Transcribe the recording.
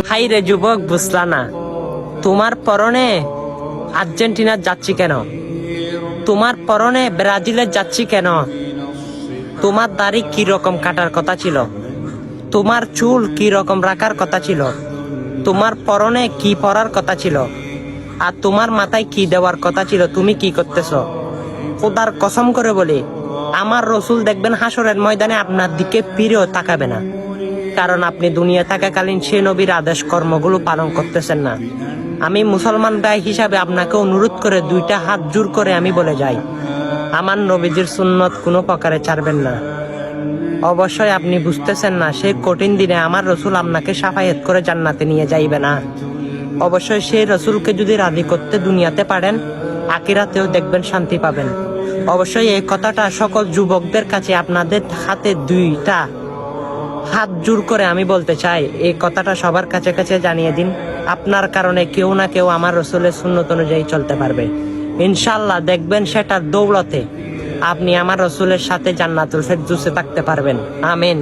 High রে যুবক, বুঝলা না? তোমার পরনে আর্জেন্টিনার যাচ্ছি কেন? তোমার পরনে ব্রাজিলের যাচ্ছি কেন? তোমার দাড়ি কি রকম কাটার কথা ছিল? তোমার চুল কি রকম রাখার কথা ছিল? তোমার পরনে কি পরার কথা ছিল? আর তোমার মাথায় কি দেওয়ার কথা ছিল? তুমি কি করতেছ? খোদার কসম করে বলি, আমার রসুল দেখবেন হাসরের ময়দানে আপনার দিকে ফিরেও তাকাবে না। কারণ আপনি দুনিয়া থাকাকালীন সে নবীর আদেশ কর্মগুলো পালন করতেছেন না। আমি মুসলমান ভাই হিসাবে আপনাকে অনুরোধ করে দুইটা হাত জোর করে আমি বলে যাই, আমার নবীজির সুন্নত কোনো প্রকারে ছাড়বেন না। অবশ্যই আপনি বুঝতেছেন না, সেই কঠিন দিনে আমার রসুল আপনাকে সাফায়াত করে জান্নাতে নিয়ে যাইবে না। অবশ্যই সেই রসুলকে যদি রাজি করতে দুনিয়াতে পারেন, আখিরাতেও দেখবেন শান্তি পাবেন। অবশ্যই এই কথাটা সকল যুবকদের কাছে আপনাদের হাতে দুইটা হাত জোর করে আমি বলতে চাই, এই কথাটা সবার কাছে কাছে জানিয়ে দিন। আপনার কারণে কেউ না কেউ আমার রসুলের সুন্নত অনুযায়ী চলতে পারবে। ইনশাল্লাহ দেখবেন সেটার দৌলতে আপনি আমার রসুলের সাথে জান্নাতুল ফেরদৌসে থাকতে পারবেন। আমিন।